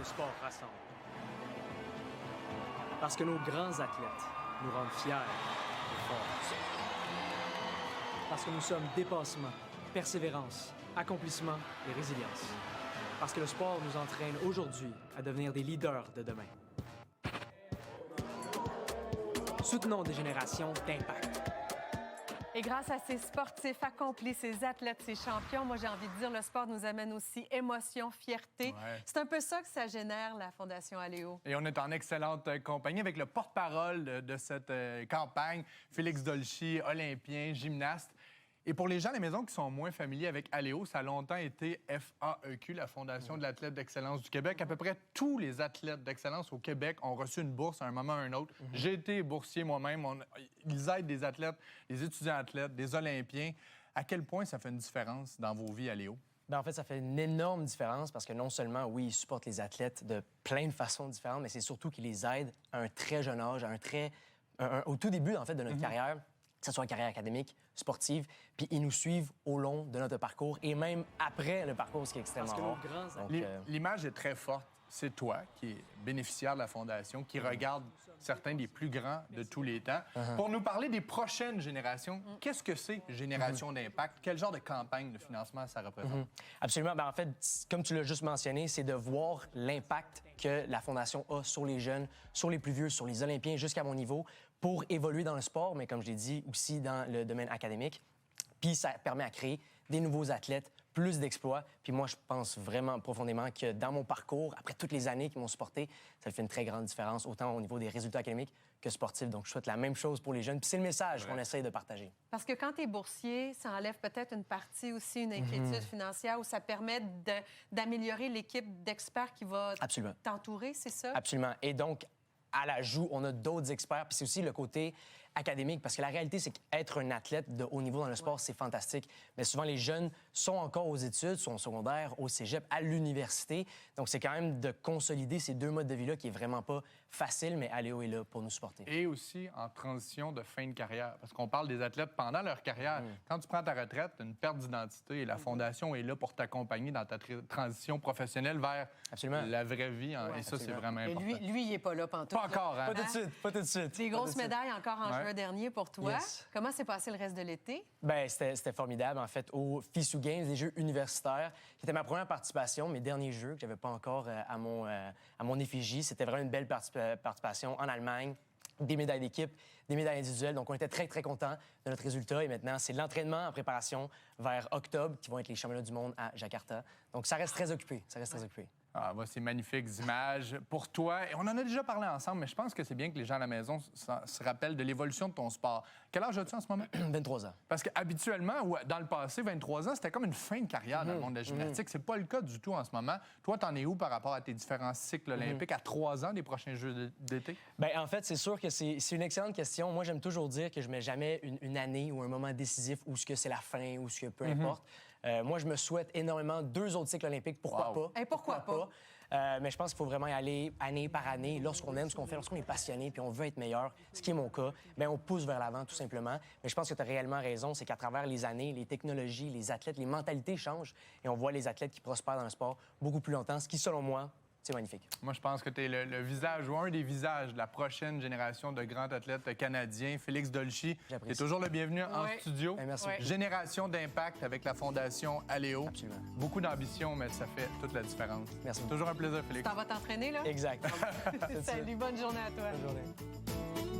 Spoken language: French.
sport rassemble. Parce que nos grands athlètes nous rendent fiers et forts. Parce que nous sommes dépassement, persévérance, accomplissement et résilience. Parce que le sport nous entraîne aujourd'hui à devenir des leaders de demain. Soutenons des générations d'impact. Et grâce à ces sportifs accomplis, ces athlètes, ces champions, moi, j'ai envie de dire, le sport nous amène aussi émotion, fierté. Ouais. C'est un peu ça que ça génère, la Fondation Aléo. Et on est en excellente compagnie avec le porte-parole de cette campagne, Félix Dolci, olympien, gymnaste. Et pour les gens à la maison qui sont moins familiers avec Aléo, ça a longtemps été FAEQ, la Fondation de l'athlète d'excellence du Québec. À peu près tous les athlètes d'excellence au Québec ont reçu une bourse à un moment ou à un autre. J'ai été boursier moi-même. Ils aident des athlètes, des étudiants athlètes, des Olympiens. À quel point ça fait une différence dans vos vies, Aléo? Bien, en fait, ça fait une énorme différence parce que non seulement, oui, ils supportent les athlètes de plein de façons différentes, mais c'est surtout qu'ils les aident à un très jeune âge, au tout début, en fait, de notre carrière, que ce soit une carrière académique, sportive, puis ils nous suivent au long de notre parcours et même après le parcours, ce qui est extrêmement Parce que nos rare. grands Donc, L'image est très forte. C'est toi qui es bénéficiaire de la Fondation, qui regarde certains des plus grands de tous les temps. Pour nous parler des prochaines générations, qu'est-ce que c'est Génération d'Impact? Quel genre de campagne de financement ça représente? Absolument. Bien, en fait, comme tu l'as juste mentionné, c'est de voir l'impact que la Fondation a sur les jeunes, sur les plus vieux, sur les Olympiens, jusqu'à mon niveau, pour évoluer dans le sport, mais comme je l'ai dit, aussi dans le domaine académique. Puis ça permet à créer des nouveaux athlètes, plus d'exploits. Puis moi, je pense vraiment profondément que dans mon parcours, après toutes les années qui m'ont supporté, ça fait une très grande différence, autant au niveau des résultats académiques que sportifs. Donc, je souhaite la même chose pour les jeunes. Puis c'est le message qu'on essaye de partager. Parce que quand tu es boursier, ça enlève peut-être une partie aussi, une inquiétude financière, où ça permet d'améliorer l'équipe d'experts qui va Absolument. t'entourer, c'est ça? Absolument. Et donc, à l'ajout, on a d'autres experts. Puis c'est aussi le côté académique, parce que la réalité, c'est qu'être un athlète de haut niveau dans le sport, c'est fantastique. Mais souvent, les jeunes sont encore aux études, sont au secondaire, au cégep, à l'université. Donc, c'est quand même de consolider ces deux modes de vie-là qui est vraiment pas facile, mais Aléo est là pour nous supporter. Et aussi en transition de fin de carrière. Parce qu'on parle des athlètes pendant leur carrière. Quand tu prends ta retraite, tu as une perte d'identité et la Fondation est là pour t'accompagner dans ta transition professionnelle vers Absolument. la vraie vie. Et ça, c'est vraiment Et important. lui, il n'est pas là pantoute. Pas encore, hein? Pas tout de suite, pas tout de suite. Des grosses médailles encore en Ouais. juin dernier pour toi. Yes. Comment s'est passé le reste de l'été? Bien, c'était formidable, en fait, au FISU Games, des Jeux universitaires, qui était ma première participation, mes derniers Jeux que j'avais pas encore à mon effigie. C'était vraiment une belle participation en Allemagne. Des médailles d'équipe, des médailles individuelles. Donc, on était très, très contents de notre résultat. Et maintenant, c'est l'entraînement en préparation vers octobre, qui vont être les championnats du monde à Jakarta. Donc, ça reste très occupé. Ça reste très occupé. Ah, bah, c'est magnifiques images pour toi. Et on en a déjà parlé ensemble, mais je pense que c'est bien que les gens à la maison se rappellent de l'évolution de ton sport. Quel âge as-tu en ce moment? 23 ans. Parce qu'habituellement, ou dans le passé, 23 ans, c'était comme une fin de carrière dans le monde de la gymnastique. C'est pas le cas du tout en ce moment. Toi, t'en es où par rapport à tes différents cycles olympiques à 3 ans des prochains Jeux d'été? Bien, en fait, c'est sûr que c'est une excellente question. Moi, j'aime toujours dire que je mets jamais une année ou un moment décisif où ce que c'est la fin ou ce que peu importe. Moi, je me souhaite énormément 2 autres cycles olympiques. Pourquoi Wow. pas? Et pourquoi pas? Mais je pense qu'il faut vraiment y aller année par année. Lorsqu'on aime ce qu'on fait, lorsqu'on est passionné puis on veut être meilleur, ce qui est mon cas, bien, on pousse vers l'avant, tout simplement. Mais je pense que tu as réellement raison. C'est qu'à travers les années, les technologies, les athlètes, les mentalités changent et on voit les athlètes qui prospèrent dans le sport beaucoup plus longtemps, ce qui, selon moi, c'est magnifique. Moi, je pense que tu es le visage ou un des visages de la prochaine génération de grands athlètes canadiens. Félix Dolci, tu es J'apprécie. toujours le bienvenu en Ouais. studio. Ben, merci. Ouais. Génération d'impact avec la Fondation Aléo. Absolument. Beaucoup d'ambition, mais ça fait toute la différence. Merci. Toujours un plaisir, Félix. T'en vas t'entraîner, là? Exact. Salut, bonne journée à toi. Bonne journée.